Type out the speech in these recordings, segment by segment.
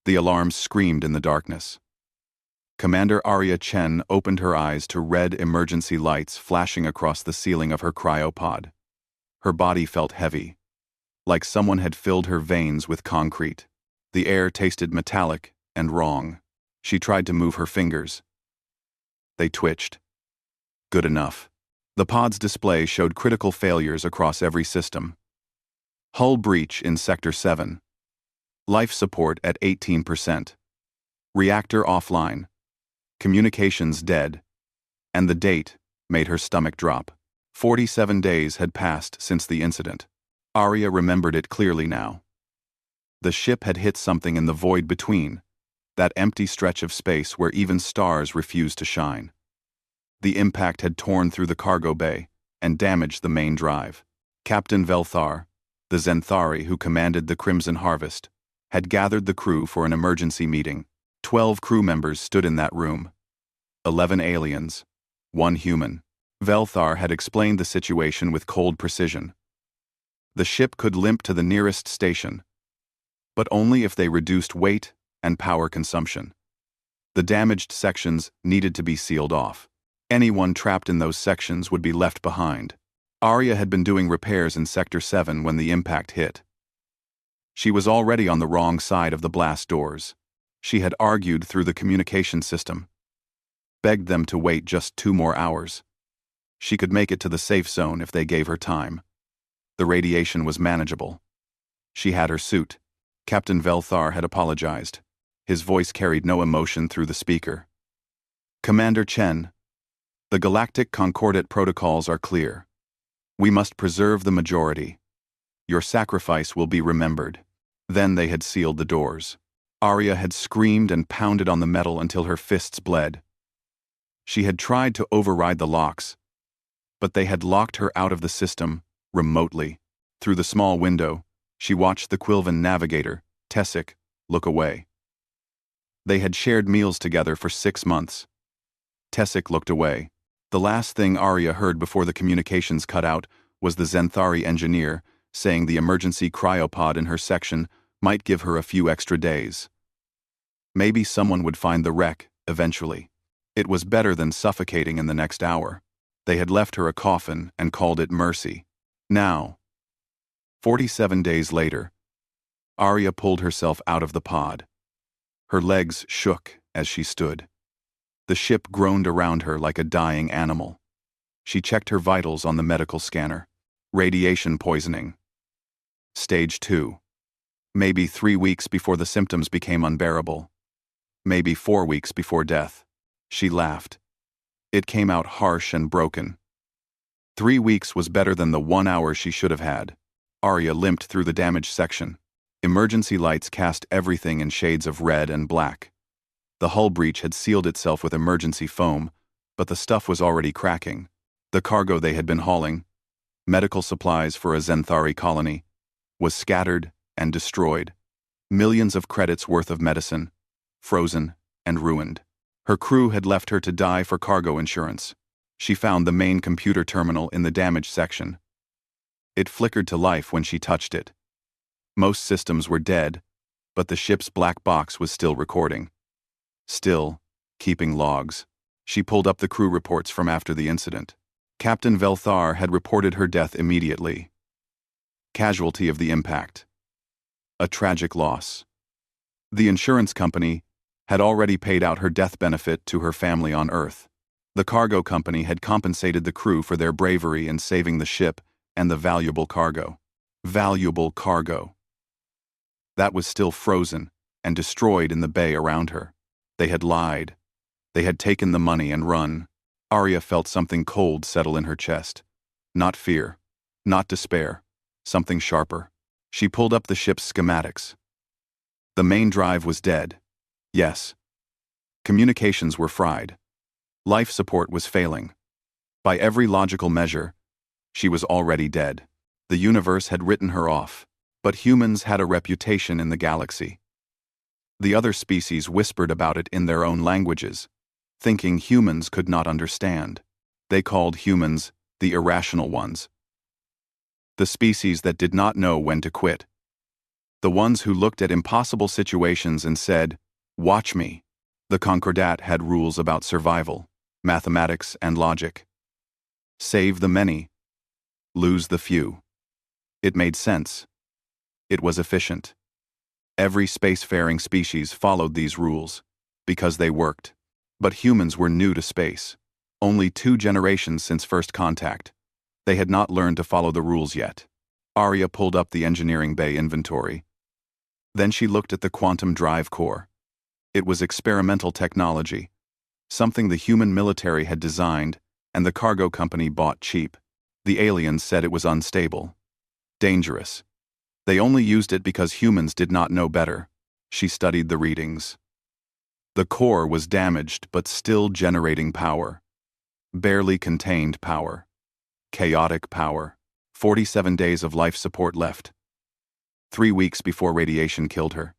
The alarm screamed in the darkness. Commander Arya Chen opened her eyes to red emergency lights flashing across the ceiling of her cryopod. Her body felt heavy, like someone had filled her veins with concrete. The air tasted metallic and wrong. She tried to move her fingers. They twitched. Good enough. The pod's display showed critical failures across every system. Hull breach in Sector 7. Life support at 18%. Reactor offline. Communications dead. And the date made her stomach drop. 47 days had passed since the incident. Arya remembered it clearly now. The ship had hit something in the void between, that empty stretch of space where even stars refused to shine. The impact had torn through the cargo bay and damaged the main drive. Captain Velthar, the Zenthari who commanded the Crimson Harvest, had gathered the crew for an emergency meeting. 12 crew members stood in that room. 11 aliens, 1 human. Velthar had explained the situation with cold precision. The ship could limp to the nearest station, but only if they reduced weight and power consumption. The damaged sections needed to be sealed off. Anyone trapped in those sections would be left behind. Arya had been doing repairs in Sector 7 when the impact hit. She was already on the wrong side of the blast doors. She had argued through the communication system, begged them to wait just 2 more hours. She could make it to the safe zone if they gave her time. The radiation was manageable. She had her suit. Captain Velthar had apologized. His voice carried no emotion through the speaker. Commander Chen, the Galactic Concordat protocols are clear. We must preserve the majority. Your sacrifice will be remembered. Then they had sealed the doors. Arya had screamed and pounded on the metal until her fists bled. She had tried to override the locks, but they had locked her out of the system, remotely. Through the small window, she watched the Quilvan navigator, Tessic, look away. They had shared meals together for 6 months. Tessic looked away. The last thing Arya heard before the communications cut out was the Zenthari engineer saying the emergency cryopod in her section might give her a few extra days. Maybe someone would find the wreck, eventually. It was better than suffocating in the next hour. They had left her a coffin and called it mercy. Now, 47 days later, Arya pulled herself out of the pod. Her legs shook as she stood. The ship groaned around her like a dying animal. She checked her vitals on the medical scanner. Radiation poisoning. Stage 2. Maybe 3 weeks before the symptoms became unbearable. Maybe 4 weeks before death. She laughed. It came out harsh and broken. 3 weeks was better than the 1 hour she should have had. Arya limped through the damaged section. Emergency lights cast everything in shades of red and black. The hull breach had sealed itself with emergency foam, but the stuff was already cracking. The cargo they had been hauling, medical supplies for a Zenthari colony, was scattered and destroyed. Millions of credits worth of medicine, frozen and ruined. Her crew had left her to die for cargo insurance. She found the main computer terminal in the damaged section. It flickered to life when she touched it. Most systems were dead, but the ship's black box was still recording. Still, keeping logs. She pulled up the crew reports from after the incident. Captain Velthar had reported her death immediately. Casualty of the impact. A tragic loss. The insurance company had already paid out her death benefit to her family on Earth. The cargo company had compensated the crew for their bravery in saving the ship and the valuable cargo. Valuable cargo. That was still frozen and destroyed in the bay around her. They had lied. They had taken the money and run. Arya felt something cold settle in her chest. Not fear. Not despair. Something sharper. She pulled up the ship's schematics. The main drive was dead. Yes. Communications were fried. Life support was failing. By every logical measure, she was already dead. The universe had written her off, but humans had a reputation in the galaxy. The other species whispered about it in their own languages, thinking humans could not understand. They called humans the irrational ones. The species that did not know when to quit. The ones who looked at impossible situations and said, "Watch me." The Concordat had rules about survival, mathematics, and logic. Save the many, lose the few. It made sense. It was efficient. Every spacefaring species followed these rules, because they worked. But humans were new to space. Only 2 generations since first contact. They had not learned to follow the rules yet. Arya pulled up the engineering bay inventory. Then she looked at the quantum drive core. It was experimental technology, something the human military had designed and the cargo company bought cheap. The aliens said it was unstable. Dangerous. They only used it because humans did not know better. She studied the readings. The core was damaged but still generating power. Barely contained power. Chaotic power. 47 days of life support left. 3 weeks before radiation killed her.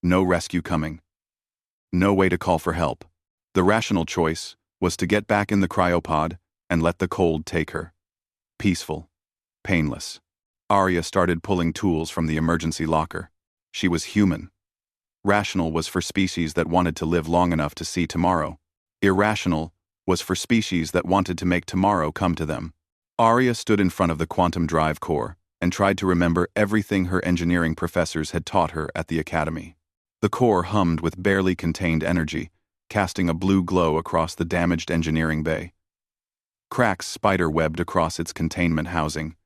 No rescue coming. No way to call for help. The rational choice was to get back in the cryopod and let the cold take her. Peaceful. Painless. Arya started pulling tools from the emergency locker. She was human. Rational was for species that wanted to live long enough to see tomorrow. Irrational was for species that wanted to make tomorrow come to them. Arya stood in front of the quantum drive core and tried to remember everything her engineering professors had taught her at the academy. The core hummed with barely contained energy, casting a blue glow across the damaged engineering bay. Cracks spider-webbed across its containment housing.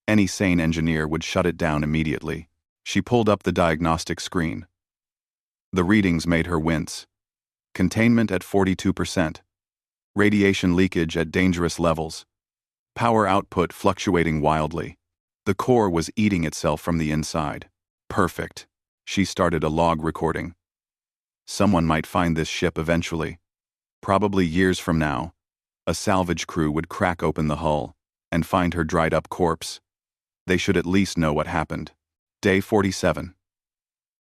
Any sane engineer would shut it down immediately. She pulled up the diagnostic screen. The readings made her wince. Containment at 42%. Radiation leakage at dangerous levels. Power output fluctuating wildly. The core was eating itself from the inside. Perfect. She started a log recording. Someone might find this ship eventually. Probably years from now. A salvage crew would crack open the hull and find her dried-up corpse. They should at least know what happened. Day 47.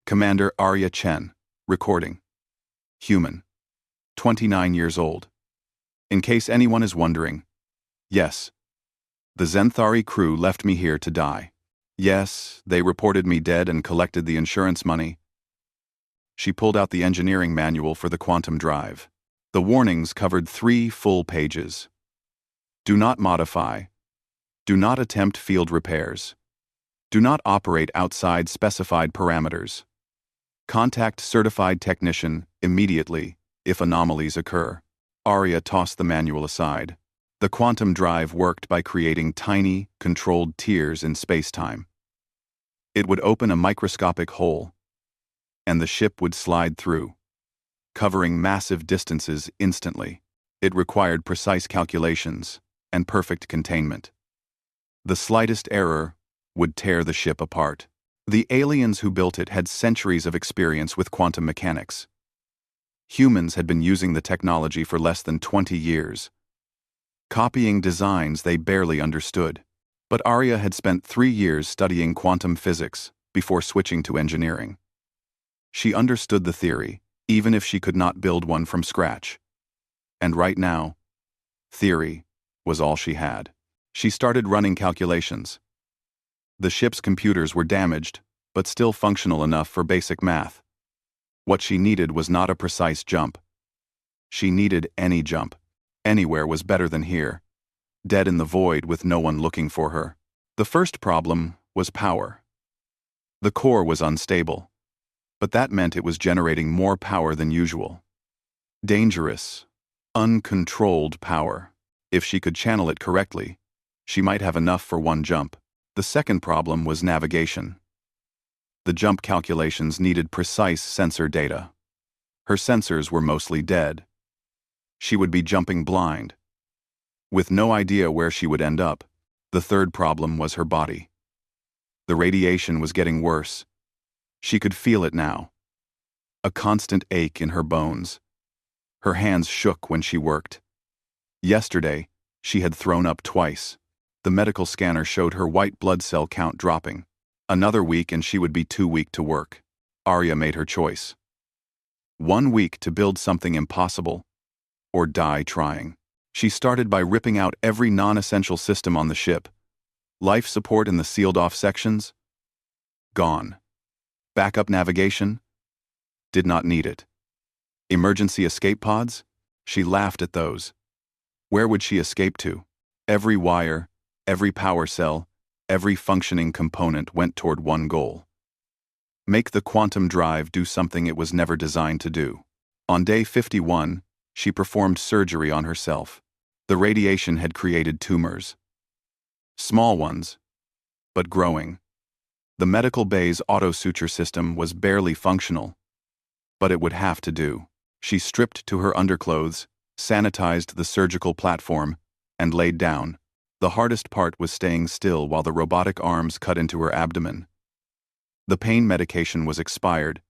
Commander Arya Chen. Recording. Human. 29 years old. In case anyone is wondering. Yes. The Zenthari crew left me here to die. Yes, they reported me dead and collected the insurance money. She pulled out the engineering manual for the quantum drive. The warnings covered 3 full pages. Do not modify. Do not attempt field repairs. Do not operate outside specified parameters. Contact certified technician immediately if anomalies occur. Arya tossed the manual aside. The quantum drive worked by creating tiny, controlled tears in space-time. It would open a microscopic hole, and the ship would slide through, covering massive distances instantly. It required precise calculations and perfect containment. The slightest error would tear the ship apart. The aliens who built it had centuries of experience with quantum mechanics. Humans had been using the technology for less than 20 years, copying designs they barely understood. But Arya had spent 3 years studying quantum physics before switching to engineering. She understood the theory, even if she could not build one from scratch. And right now, theory was all she had. She started running calculations. The ship's computers were damaged, but still functional enough for basic math. What she needed was not a precise jump. She needed any jump. Anywhere was better than here. Dead in the void with no one looking for her. The first problem was power. The core was unstable, but that meant it was generating more power than usual. Dangerous, uncontrolled power. If she could channel it correctly, she might have enough for one jump. The second problem was navigation. The jump calculations needed precise sensor data. Her sensors were mostly dead. She would be jumping blind, with no idea where she would end up. The third problem was her body. The radiation was getting worse. She could feel it now. A constant ache in her bones. Her hands shook when she worked. Yesterday, she had thrown up twice. The medical scanner showed her white blood cell count dropping. Another week and she would be too weak to work. Arya made her choice. 1 week to build something impossible, or die trying. She started by ripping out every non-essential system on the ship. Life support in the sealed-off sections? Gone. Backup navigation? Did not need it. Emergency escape pods? She laughed at those. Where would she escape to? Every wire, every power cell, every functioning component went toward one goal. Make the quantum drive do something it was never designed to do. On day 51, she performed surgery on herself. The radiation had created tumors. Small ones, but growing. The medical bay's auto-suture system was barely functional, but it would have to do. She stripped to her underclothes, sanitized the surgical platform, and laid down. The hardest part was staying still while the robotic arms cut into her abdomen. The pain medication was expired,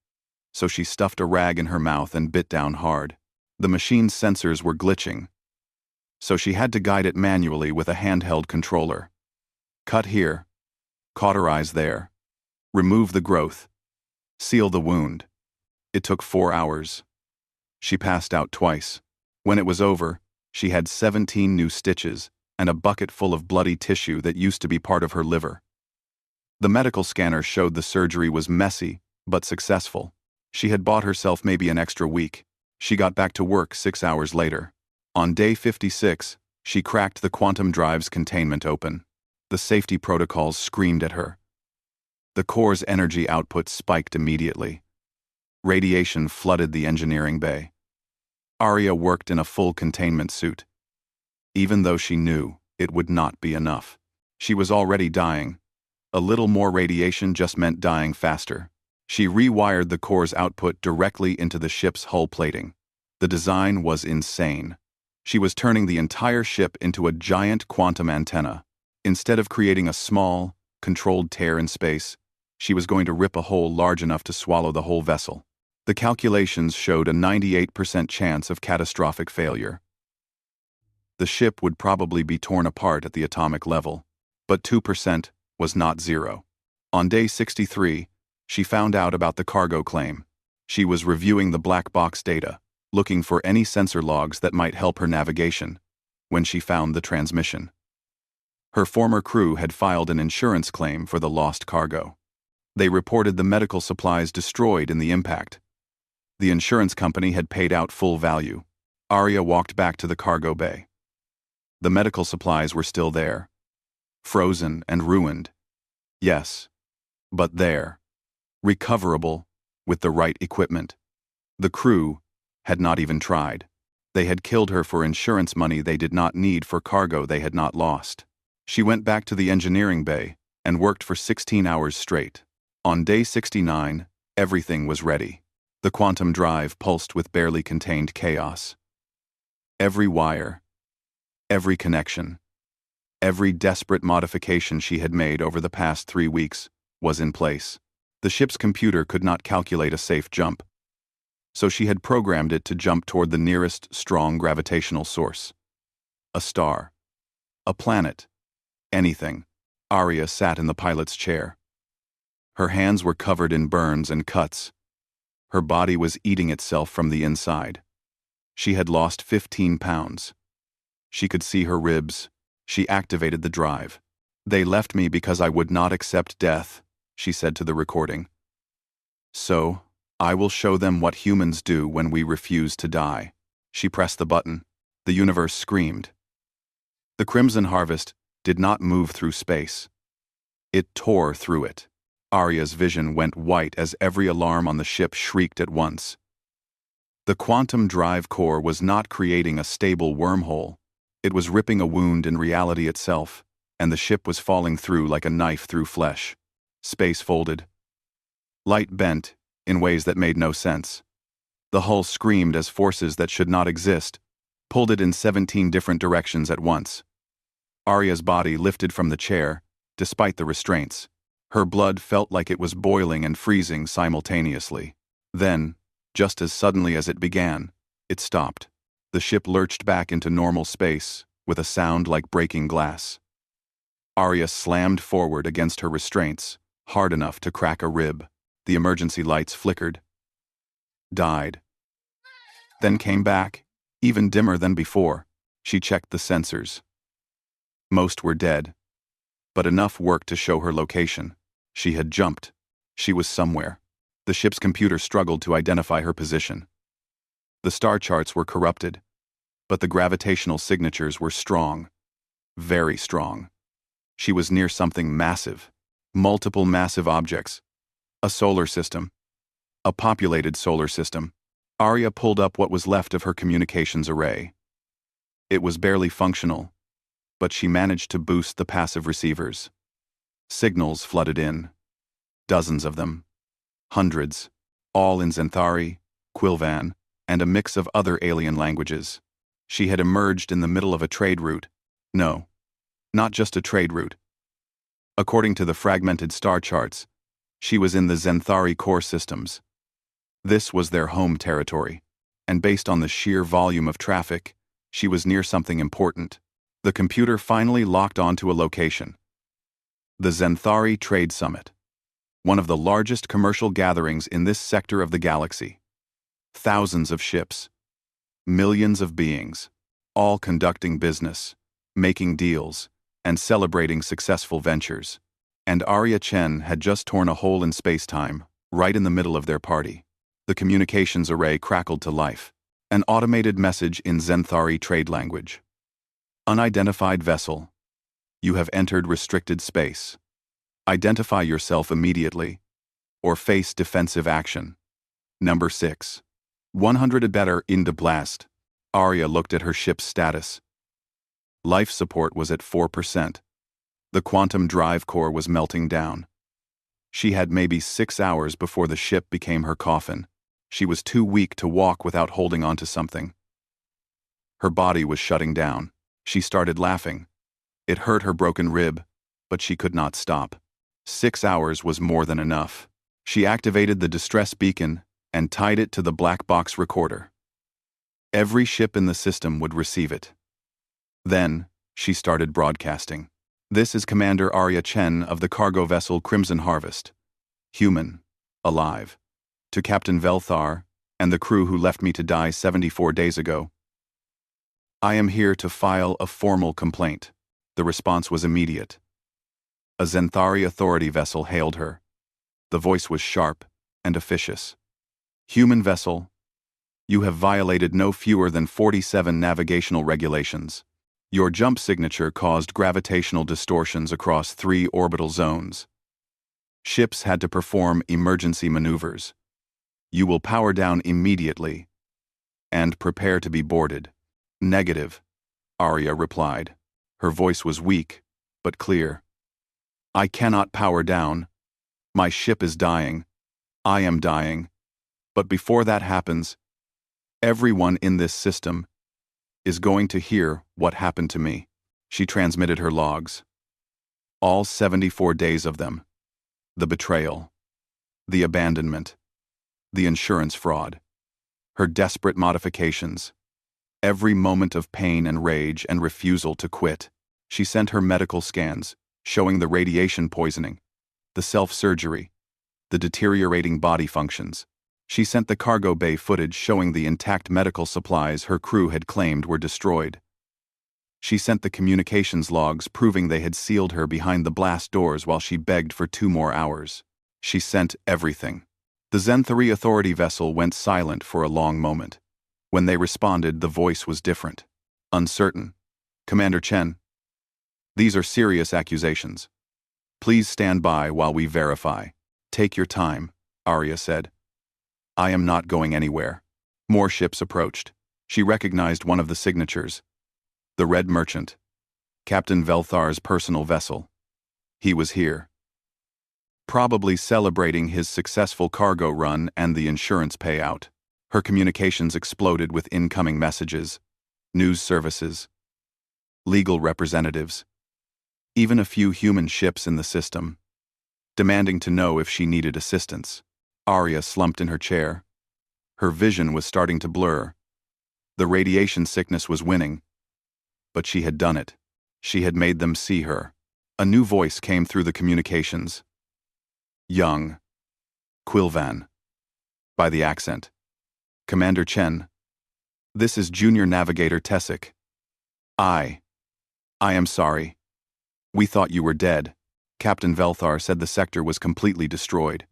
so she stuffed a rag in her mouth and bit down hard. The machine's sensors were glitching, so she had to guide it manually with a handheld controller. Cut here, cauterize there, remove the growth, seal the wound. It took 4 hours. She passed out twice. When it was over, she had 17 new stitches and a bucket full of bloody tissue that used to be part of her liver. The medical scanner showed the surgery was messy, but successful. She had bought herself maybe an extra week. She got back to work 6 hours later. On day 56, she cracked the quantum drive's containment open. The safety protocols screamed at her. The core's energy output spiked immediately. Radiation flooded the engineering bay. Arya worked in a full containment suit. Even though she knew it would not be enough. She was already dying. A little more radiation just meant dying faster. She rewired the core's output directly into the ship's hull plating. The design was insane. She was turning the entire ship into a giant quantum antenna. Instead of creating a small, controlled tear in space, she was going to rip a hole large enough to swallow the whole vessel. The calculations showed a 98% chance of catastrophic failure. The ship would probably be torn apart at the atomic level, but 2% was not zero. On day 63, she found out about the cargo claim. She was reviewing the black box data, looking for any sensor logs that might help her navigation, when she found the transmission. Her former crew had filed an insurance claim for the lost cargo. They reported the medical supplies destroyed in the impact. The insurance company had paid out full value. Arya walked back to the cargo bay. The medical supplies were still there. Frozen and ruined. Yes, but there. Recoverable, with the right equipment. The crew had not even tried. They had killed her for insurance money they did not need for cargo they had not lost. She went back to the engineering bay and worked for 16 hours straight. On day 69, everything was ready. The quantum drive pulsed with barely contained chaos. Every wire, every connection, every desperate modification she had made over the past 3 weeks was in place. The ship's computer could not calculate a safe jump, so she had programmed it to jump toward the nearest strong gravitational source. A star. A planet. Anything. Arya sat in the pilot's chair. Her hands were covered in burns and cuts. Her body was eating itself from the inside. She had lost 15 pounds. She could see her ribs. She activated the drive. "They left me because I would not accept death," she said to the recording. "So, I will show them what humans do when we refuse to die." She pressed the button. The universe screamed. The Crimson Harvest did not move through space. It tore through it. Arya's vision went white as every alarm on the ship shrieked at once. The quantum drive core was not creating a stable wormhole. It was ripping a wound in reality itself, and the ship was falling through like a knife through flesh. Space folded. Light bent, in ways that made no sense. The hull screamed as forces that should not exist pulled it in 17 different directions at once. Arya's body lifted from the chair, despite the restraints. Her blood felt like it was boiling and freezing simultaneously. Then, just as suddenly as it began, it stopped. The ship lurched back into normal space, with a sound like breaking glass. Arya slammed forward against her restraints, hard enough to crack a rib. The emergency lights flickered. Died. Then came back, even dimmer than before. She checked the sensors. Most were dead, but enough worked to show her location. She had jumped. She was somewhere. The ship's computer struggled to identify her position. The star charts were corrupted, but the gravitational signatures were strong, very strong. She was near something massive, multiple massive objects, a solar system, a populated solar system. Arya pulled up what was left of her communications array. It was barely functional, but she managed to boost the passive receivers. Signals flooded in. Dozens of them. Hundreds. All in Zenthari, Quilvan, and a mix of other alien languages. She had emerged in the middle of a trade route. No, not just a trade route. According to the fragmented star charts, she was in the Zenthari core systems. This was their home territory, and based on the sheer volume of traffic, she was near something important. The computer finally locked onto a location. The Zenthari Trade Summit, one of the largest commercial gatherings in this sector of the galaxy. Thousands of ships, millions of beings, all conducting business, making deals, and celebrating successful ventures. And Arya Chen had just torn a hole in space-time, right in the middle of their party. The communications array crackled to life. An automated message in Zenthari trade language. Unidentified vessel. You have entered restricted space. Identify yourself immediately, or face defensive action. Number 6. 100 better in the blast. Arya looked at her ship's status. Life support was at 4%. The quantum drive core was melting down. She had maybe 6 hours before the ship became her coffin. She was too weak to walk without holding onto something. Her body was shutting down. She started laughing. It hurt her broken rib, but she could not stop. 6 hours was more than enough. She activated the distress beacon and tied it to the black box recorder. Every ship in the system would receive it. Then, she started broadcasting. This is Commander Arya Chen of the cargo vessel Crimson Harvest. Human. Alive. To Captain Velthar and the crew who left me to die 74 days ago. I am here to file a formal complaint. The response was immediate. A Zenthari Authority vessel hailed her. The voice was sharp and officious. Human vessel, you have violated no fewer than 47 navigational regulations. Your jump signature caused gravitational distortions across 3 orbital zones. Ships had to perform emergency maneuvers. You will power down immediately and prepare to be boarded. Negative, Arya replied. Her voice was weak, but clear. I cannot power down. My ship is dying. I am dying. But before that happens, everyone in this system is going to hear what happened to me. She transmitted her logs. All 74 days of them. The betrayal. The abandonment. The insurance fraud. Her desperate modifications. Every moment of pain and rage and refusal to quit. She sent her medical scans, showing the radiation poisoning, the self-surgery, the deteriorating body functions. She sent the cargo bay footage showing the intact medical supplies her crew had claimed were destroyed. She sent the communications logs proving they had sealed her behind the blast doors while she begged for 2 more hours. She sent everything. The Zenthari Authority vessel went silent for a long moment. When they responded, the voice was different. Uncertain. Commander Chen. These are serious accusations. Please stand by while we verify. Take your time, Arya said. I am not going anywhere. More ships approached. She recognized one of the signatures. The Red Merchant. Captain Velthar's personal vessel. He was here. Probably celebrating his successful cargo run and the insurance payout. Her communications exploded with incoming messages, news services, legal representatives, even a few human ships in the system, demanding to know if she needed assistance. Arya slumped in her chair. Her vision was starting to blur. The radiation sickness was winning. But she had done it. She had made them see her. A new voice came through the communications. Young. Quilvan. By the accent. Commander Chen. This is Junior Navigator Tessic. I am sorry. We thought you were dead. Captain Velthar said the sector was completely destroyed.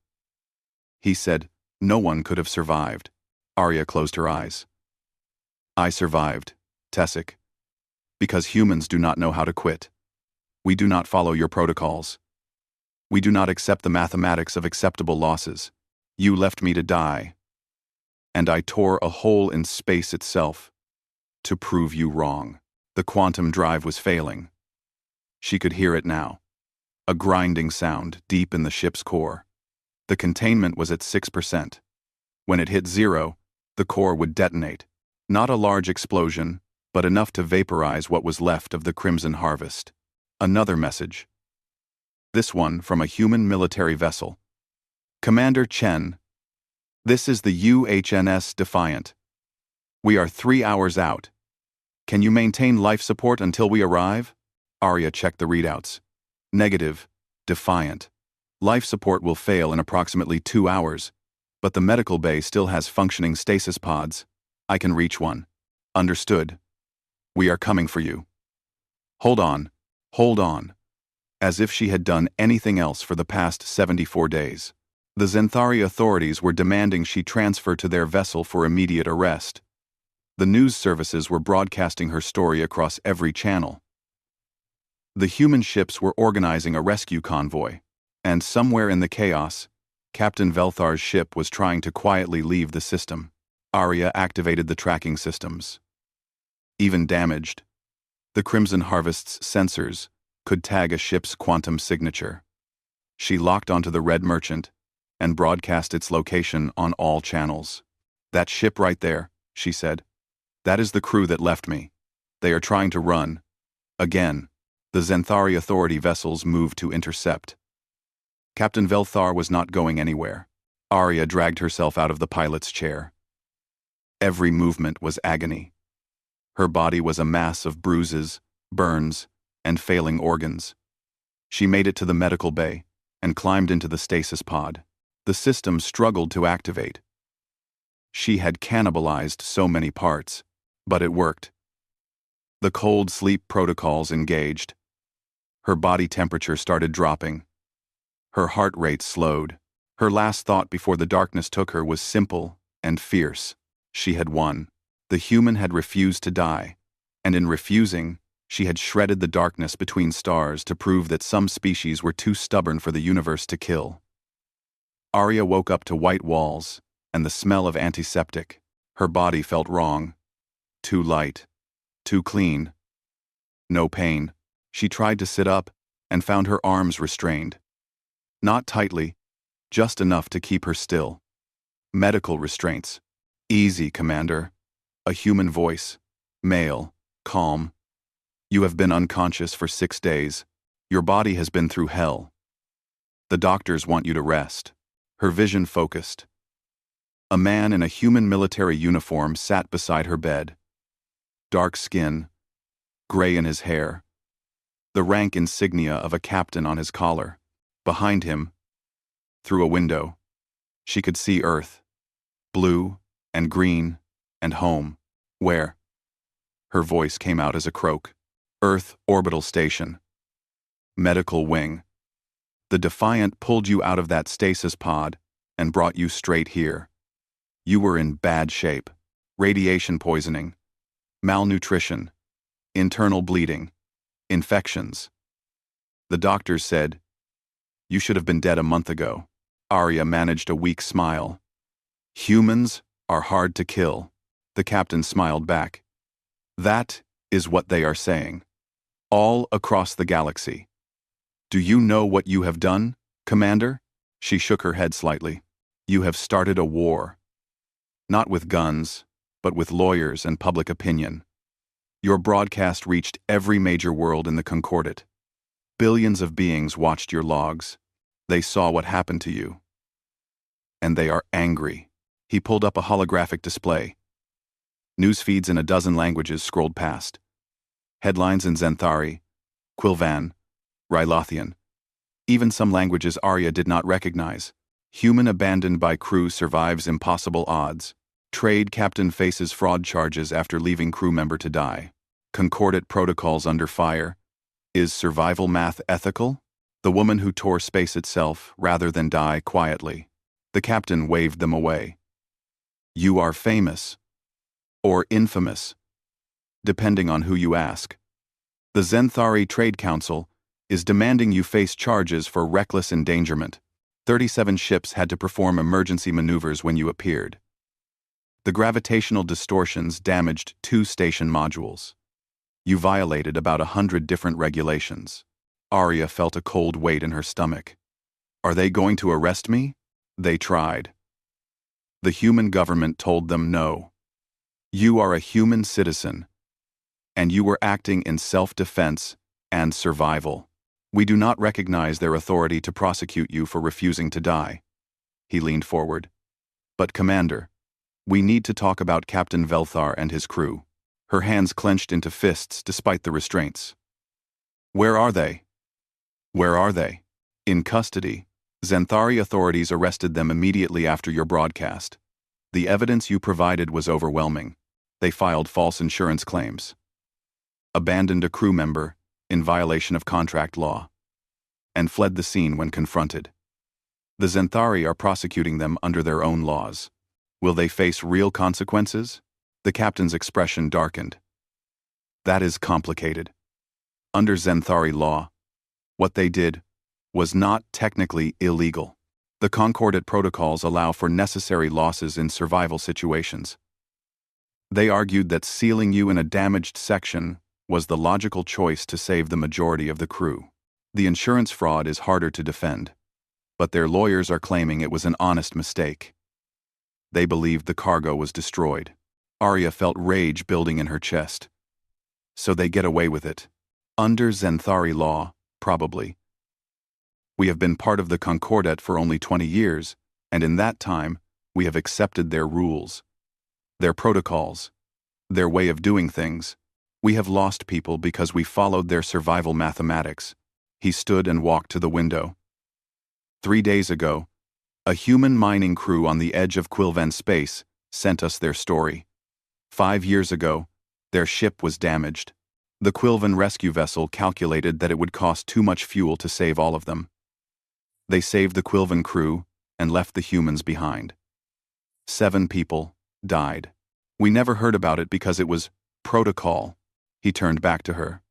He said, "No one could have survived." Arya closed her eyes. "I survived, Tessic. Because humans do not know how to quit. We do not follow your protocols. We do not accept the mathematics of acceptable losses. You left me to die. And I tore a hole in space itself to prove you wrong." The quantum drive was failing. She could hear it now. A grinding sound deep in the ship's core. The containment was at 6%. When it hit 0, the core would detonate. Not a large explosion, but enough to vaporize what was left of the Crimson Harvest. Another message. This one from a human military vessel. "Commander Chen, this is the UHNS Defiant. We are 3 hours out. Can you maintain life support until we arrive?" Arya checked the readouts. Negative. Defiant. Life support will fail in approximately 2 hours, but the medical bay still has functioning stasis pods. I can reach one. Understood. We are coming for you. Hold on. Hold on. As if she had done anything else for the past 74 days. The Zenthari authorities were demanding she transfer to their vessel for immediate arrest. The news services were broadcasting her story across every channel. The human ships were organizing a rescue convoy, and somewhere in the chaos, Captain Velthar's ship was trying to quietly leave the system. Arya activated the tracking systems. Even damaged, the Crimson Harvest's sensors could tag a ship's quantum signature. She locked onto the Red Merchant and broadcast its location on all channels. "That ship right there," she said. "That is the crew that left me. They are trying to run." Again, the Zenthari Authority vessels moved to intercept. Captain Velthar was not going anywhere. Arya dragged herself out of the pilot's chair. Every movement was agony. Her body was a mass of bruises, burns, and failing organs. She made it to the medical bay and climbed into the stasis pod. The system struggled to activate. She had cannibalized so many parts, but it worked. The cold sleep protocols engaged. Her body temperature started dropping. Her heart rate slowed. Her last thought before the darkness took her was simple and fierce. She had won. The human had refused to die, and in refusing, she had shredded the darkness between stars to prove that some species were too stubborn for the universe to kill. Arya woke up to white walls and the smell of antiseptic. Her body felt wrong. Too light. Too clean. No pain. She tried to sit up and found her arms restrained. Not tightly, just enough to keep her still. Medical restraints. "Easy, Commander." A human voice. Male. Calm. "You have been unconscious for 6 days. Your body has been through hell. The doctors want you to rest." Her vision focused. A man in a human military uniform sat beside her bed. Dark skin, gray in his hair, the rank insignia of a captain on his collar. Behind him, through a window, she could see Earth, blue and green and home. "Where?" Her voice came out as a croak. "Earth Orbital Station. Medical Wing. The Defiant pulled you out of that stasis pod and brought you straight here. You were in bad shape. Radiation poisoning, malnutrition, internal bleeding, infections. The doctors said, you should have been dead a month ago." Arya managed a weak smile. "Humans are hard to kill." The captain smiled back. "That is what they are saying. All across the galaxy. Do you know what you have done, Commander?" She shook her head slightly. "You have started a war. Not with guns, but with lawyers and public opinion. Your broadcast reached every major world in the Concordat. Billions of beings watched your logs. They saw what happened to you. And they are angry." He pulled up a holographic display. News feeds in a dozen languages scrolled past. Headlines in Zenthari, Quilvan, Rylothian. Even some languages Arya did not recognize. "Human abandoned by crew survives impossible odds. Trade captain faces fraud charges after leaving crew member to die. Concordat protocols under fire. Is survival math ethical? The woman who tore space itself rather than die quietly." The captain waved them away. You are famous. Or infamous. Depending on who you ask. The Zenthari Trade Council is demanding you face charges for reckless endangerment. 37 ships had to perform emergency maneuvers when you appeared. The gravitational distortions damaged 2 station modules. You violated about 100 different regulations. Arya felt a cold weight in her stomach. Are they going to arrest me? They tried. The human government told them no. You are a human citizen, and you were acting in self-defense and survival. We do not recognize their authority to prosecute you for refusing to die. He leaned forward. But Commander, we need to talk about Captain Velthar and his crew. Her hands clenched into fists despite the restraints. Where are they? Where are they? In custody. Zenthari authorities arrested them immediately after your broadcast. The evidence you provided was overwhelming. They filed false insurance claims. Abandoned a crew member in violation of contract law. And fled the scene when confronted. The Zenthari are prosecuting them under their own laws. Will they face real consequences? The captain's expression darkened. That is complicated. Under Zenthari law, what they did was not technically illegal. The Concordat protocols allow for necessary losses in survival situations. They argued that sealing you in a damaged section was the logical choice to save the majority of the crew. The insurance fraud is harder to defend, but their lawyers are claiming it was an honest mistake. They believed the cargo was destroyed. Arya felt rage building in her chest. So they get away with it. Under Zenthari law, probably. We have been part of the Concordat for only 20 years, and in that time, we have accepted their rules, their protocols, their way of doing things. We have lost people because we followed their survival mathematics. He stood and walked to the window. 3 days ago, a human mining crew on the edge of Quilven space sent us their story. 5 years ago, their ship was damaged. The Quilven rescue vessel calculated that it would cost too much fuel to save all of them. They saved the Quilven crew and left the humans behind. 7 people died. We never heard about it because it was protocol. He turned back to her.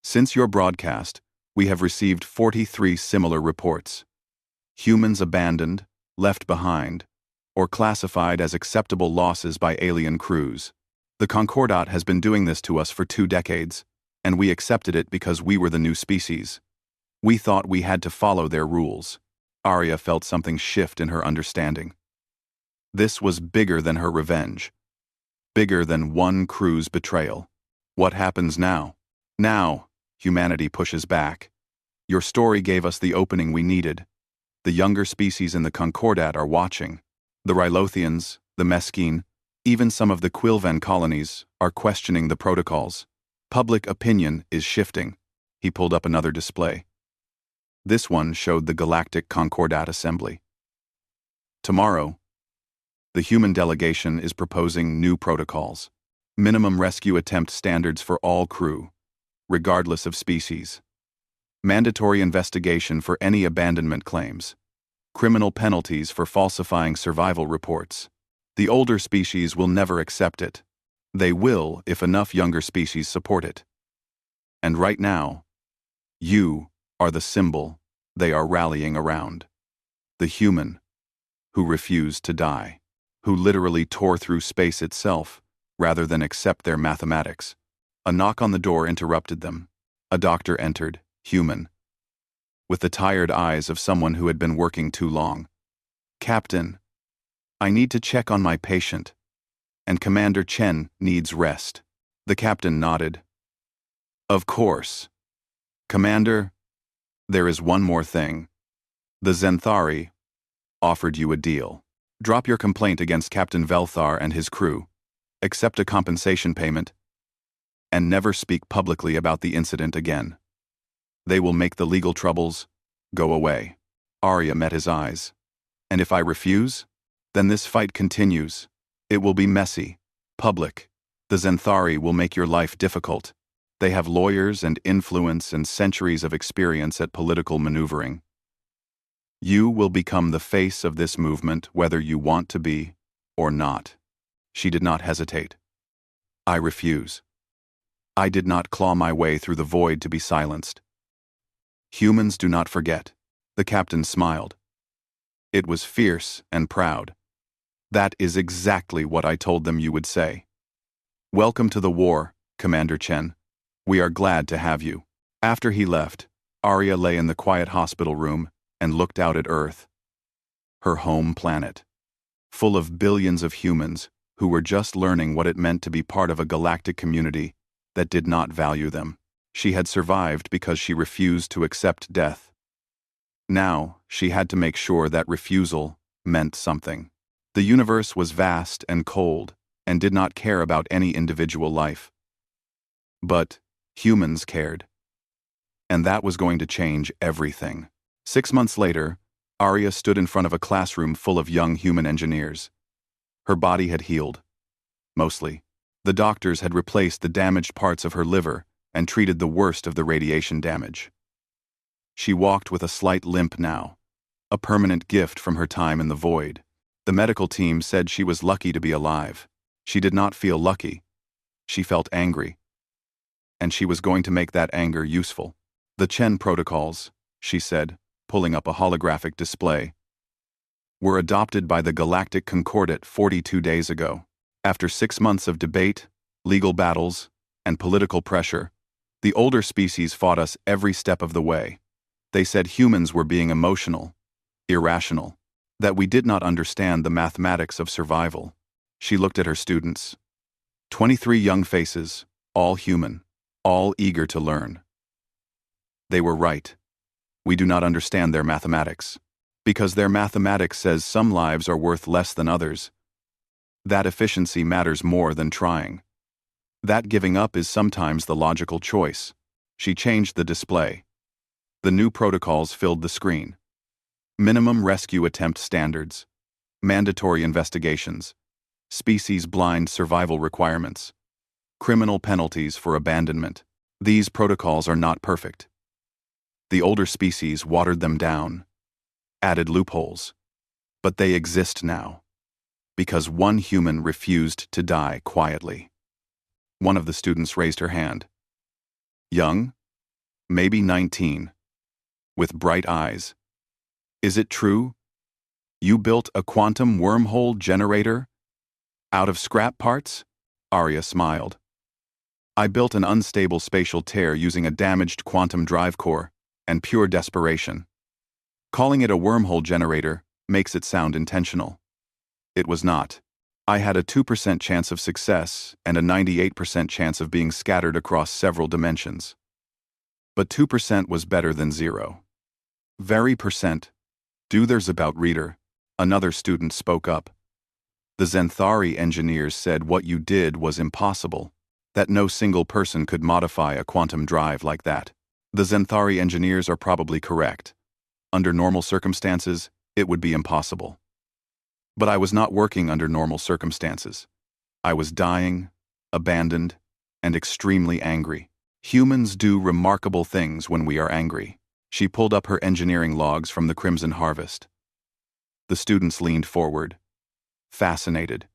Since your broadcast, we have received 43 similar reports. Humans abandoned, left behind, or classified as acceptable losses by alien crews. The Concordat has been doing this to us for 2 decades, and we accepted it because we were the new species. We thought we had to follow their rules. Arya felt something shift in her understanding. This was bigger than her revenge. Bigger than one crew's betrayal. What happens now? Now, humanity pushes back. Your story gave us the opening we needed. The younger species in the Concordat are watching. The Rylothians, the Mesquine, even some of the Quilven colonies are questioning the protocols. Public opinion is shifting. He pulled up another display. This one showed the Galactic Concordat Assembly. Tomorrow, the human delegation is proposing new protocols. Minimum rescue attempt standards for all crew, regardless of species. Mandatory investigation for any abandonment claims. Criminal penalties for falsifying survival reports. The older species will never accept it. They will if enough younger species support it. And right now, you are the symbol they are rallying around. The human who refused to die, who literally tore through space itself rather than accept their mathematics. A knock on the door interrupted them. A doctor entered, human, with the tired eyes of someone who had been working too long. Captain, I need to check on my patient, and Commander Chen needs rest. The captain nodded. Of course. Commander, there is one more thing. The Zenthari offered you a deal. Drop your complaint against Captain Velthar and his crew, accept a compensation payment, and never speak publicly about the incident again. They will make the legal troubles go away. Arya met his eyes. And if I refuse, then this fight continues. It will be messy, public. The Zenthari will make your life difficult. They have lawyers and influence and centuries of experience at political maneuvering. You will become the face of this movement whether you want to be or not. She did not hesitate. I refuse. I did not claw my way through the void to be silenced. Humans do not forget. The captain smiled. It was fierce and proud. That is exactly what I told them you would say. Welcome to the war, Commander Chen. We are glad to have you. After he left, Arya lay in the quiet hospital room and looked out at Earth. Her home planet. Full of billions of humans who were just learning what it meant to be part of a galactic community that did not value them. She had survived because she refused to accept death. Now, she had to make sure that refusal meant something. The universe was vast and cold and did not care about any individual life. But humans cared. And that was going to change everything. 6 months later, Arya stood in front of a classroom full of young human engineers. Her body had healed. Mostly. The doctors had replaced the damaged parts of her liver and treated the worst of the radiation damage. She walked with a slight limp now, a permanent gift from her time in the void. The medical team said she was lucky to be alive. She did not feel lucky. She felt angry. And she was going to make that anger useful. The Chen protocols, she said, pulling up a holographic display, were adopted by the Galactic Concordat 42 days ago. After 6 months of debate, legal battles, and political pressure, the older species fought us every step of the way. They said humans were being emotional, irrational, that we did not understand the mathematics of survival. She looked at her students. 23 young faces, all human, all eager to learn. They were right. We do not understand their mathematics. Because their mathematics says some lives are worth less than others. That efficiency matters more than trying. That giving up is sometimes the logical choice. She changed the display. The new protocols filled the screen. Minimum rescue attempt standards. Mandatory investigations. Species-blind survival requirements. Criminal penalties for abandonment. These protocols are not perfect. The older species watered them down, added loopholes. But they exist now. Because one human refused to die quietly. One of the students raised her hand. Young, maybe 19, with bright eyes. Is it true? You built a quantum wormhole generator? Out of scrap parts? Arya smiled. I built an unstable spatial tear using a damaged quantum drive core and pure desperation. Calling it a wormhole generator makes it sound intentional. It was not. I had a 2% chance of success and a 98% chance of being scattered across several dimensions. But 2% was better than 0. Very percent. Do there's about reader. Another student spoke up. The Zenthari engineers said what you did was impossible, that no single person could modify a quantum drive like that. The Zenthari engineers are probably correct. Under normal circumstances, it would be impossible. But I was not working under normal circumstances. I was dying, abandoned, and extremely angry. Humans do remarkable things when we are angry. She pulled up her engineering logs from the Crimson Harvest. The students leaned forward, fascinated.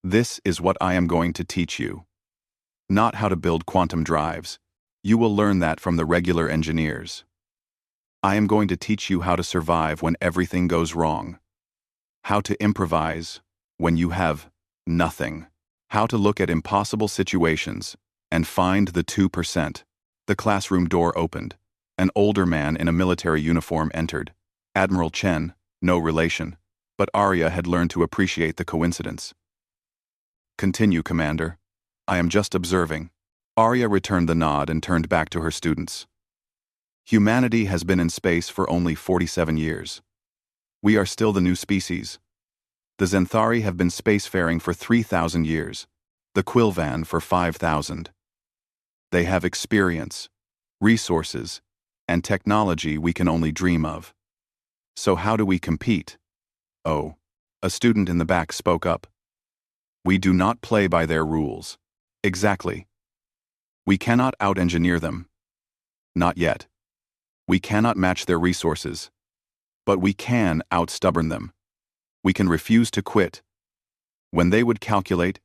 This is what I am going to teach you. Not how to build quantum drives. You will learn that from the regular engineers. I am going to teach you how to survive when everything goes wrong. How to improvise when you have nothing. How to look at impossible situations and find the 2%. The classroom door opened. An older man in a military uniform entered. Admiral Chen, no relation, but Arya had learned to appreciate the coincidence. Continue, Commander. I am just observing. Arya returned the nod and turned back to her students. Humanity has been in space for only 47 years. We are still the new species. The Zenthari have been spacefaring for 3,000 years, the Quilvan for 5,000. They have experience, resources, and technology we can only dream of. So how do we compete? Oh, a student in the back spoke up. We do not play by their rules. Exactly. We cannot out-engineer them. Not yet. We cannot match their resources. But we can outstubborn them. We can refuse to quit. When they would calculate,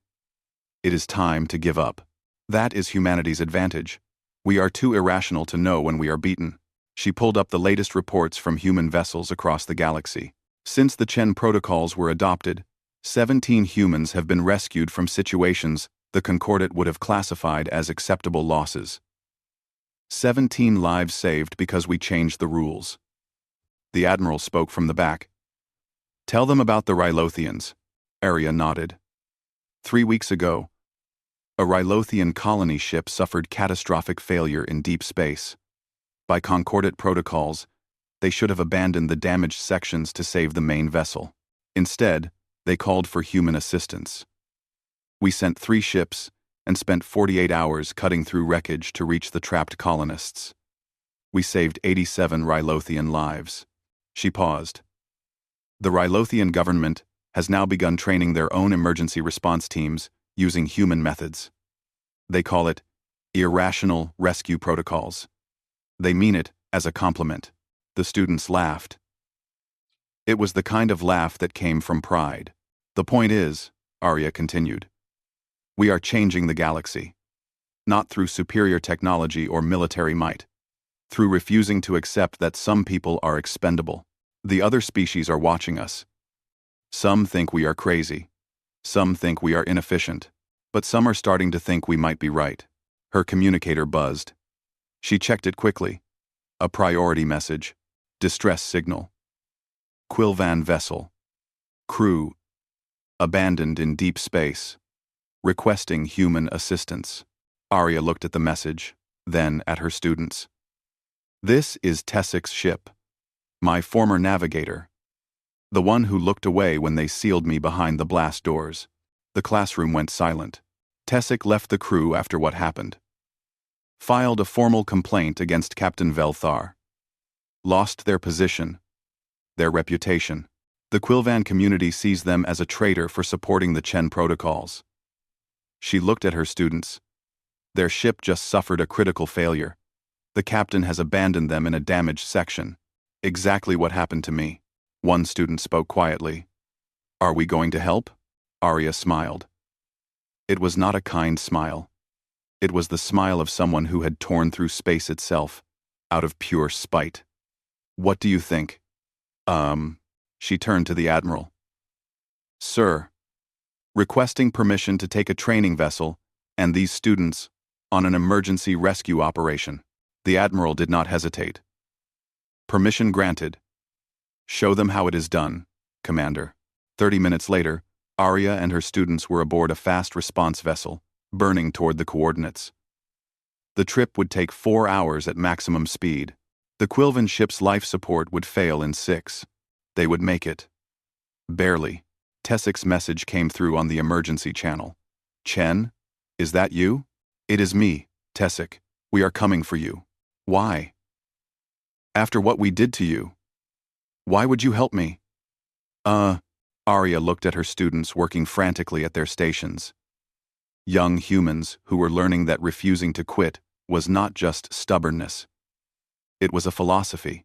it is time to give up. That is humanity's advantage. We are too irrational to know when we are beaten. She pulled up the latest reports from human vessels across the galaxy. Since the Chen protocols were adopted, 17 humans have been rescued from situations the Concordat would have classified as acceptable losses. 17 lives saved because we changed the rules. The Admiral spoke from the back. Tell them about the Rylothians. Arya nodded. 3 weeks ago, a Rylothian colony ship suffered catastrophic failure in deep space. By Concordat protocols, they should have abandoned the damaged sections to save the main vessel. Instead, they called for human assistance. We sent 3 ships and spent 48 hours cutting through wreckage to reach the trapped colonists. We saved 87 Rylothian lives. She paused. The Rylothian government has now begun training their own emergency response teams using human methods. They call it irrational rescue protocols. They mean it as a compliment. The students laughed. It was the kind of laugh that came from pride. The point is, Arya continued, we are changing the galaxy. Not through superior technology or military might. Through refusing to accept that some people are expendable. The other species are watching us. Some think we are crazy. Some think we are inefficient. But some are starting to think we might be right. Her communicator buzzed. She checked it quickly. A priority message. Distress signal. Quilvan vessel. Crew. Abandoned in deep space. Requesting human assistance. Arya looked at the message, then at her students. This is Tessik's ship. My former navigator. The one who looked away when they sealed me behind the blast doors. The classroom went silent. Tessik left the crew after what happened. Filed a formal complaint against Captain Velthar. Lost their position. Their reputation. The Quilvan community sees them as a traitor for supporting the Chen protocols. She looked at her students. Their ship just suffered a critical failure. The captain has abandoned them in a damaged section. Exactly what happened to me. One student spoke quietly. Are we going to help? Arya smiled. It was not a kind smile. It was the smile of someone who had torn through space itself, out of pure spite. What do you think? She turned to the Admiral. Sir, requesting permission to take a training vessel and these students on an emergency rescue operation. The Admiral did not hesitate. Permission granted. Show them how it is done, Commander. 30 minutes later, Arya and her students were aboard a fast response vessel, burning toward the coordinates. The trip would take 4 hours at maximum speed. The Quilvan ship's life support would fail in 6. They would make it. Barely. Tessik's message came through on the emergency channel. Chen, is that you? It is me, Tessik. We are coming for you. Why? After what we did to you. Why would you help me? Arya looked at her students working frantically at their stations. Young humans who were learning that refusing to quit was not just stubbornness. It was a philosophy.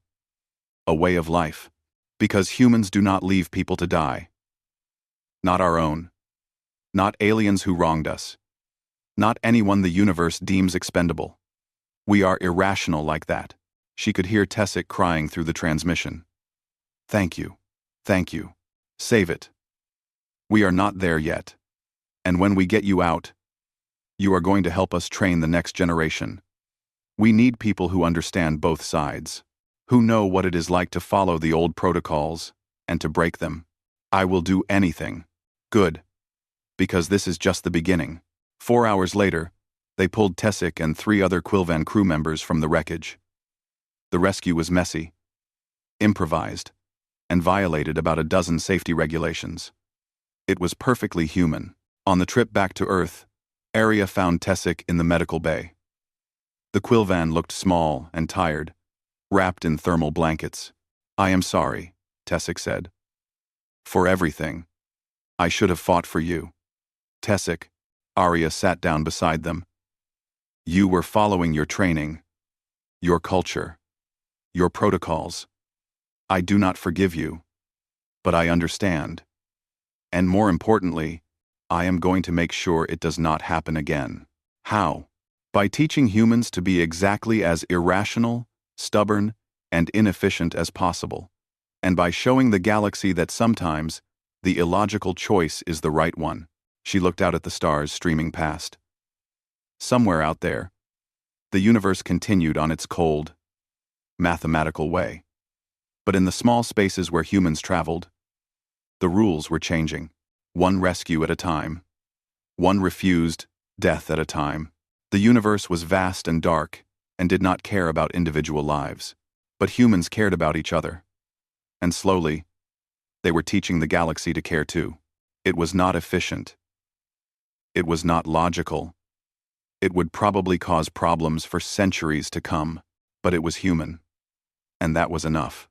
A way of life. Because humans do not leave people to die. Not our own. Not aliens who wronged us. Not anyone the universe deems expendable. We are irrational like that. She could hear Tessik crying through the transmission. Thank you. Thank you. Save it. We are not there yet. And when we get you out, you are going to help us train the next generation. We need people who understand both sides, who know what it is like to follow the old protocols and to break them. I will do anything. Good. Because this is just the beginning. 4 hours later, they pulled Tessik and 3 other Quilvan crew members from the wreckage. The rescue was messy, improvised, and violated about a dozen safety regulations. It was perfectly human. On the trip back to Earth, Arya found Tessik in the medical bay. The Quilvan looked small and tired, wrapped in thermal blankets. I am sorry, Tessik said. For everything. I should have fought for you. Tessik, Arya sat down beside them. You were following your training, your culture, your protocols. I do not forgive you, but I understand. And more importantly, I am going to make sure it does not happen again. How? By teaching humans to be exactly as irrational, stubborn, and inefficient as possible, and by showing the galaxy that sometimes the illogical choice is the right one. She looked out at the stars streaming past. Somewhere out there, the universe continued on its cold, mathematical way. But in the small spaces where humans traveled, the rules were changing. One rescue at a time. One refused death at a time. The universe was vast and dark and did not care about individual lives. But humans cared about each other. And slowly, they were teaching the galaxy to care too. It was not efficient. It was not logical. It would probably cause problems for centuries to come, but it was human. And that was enough.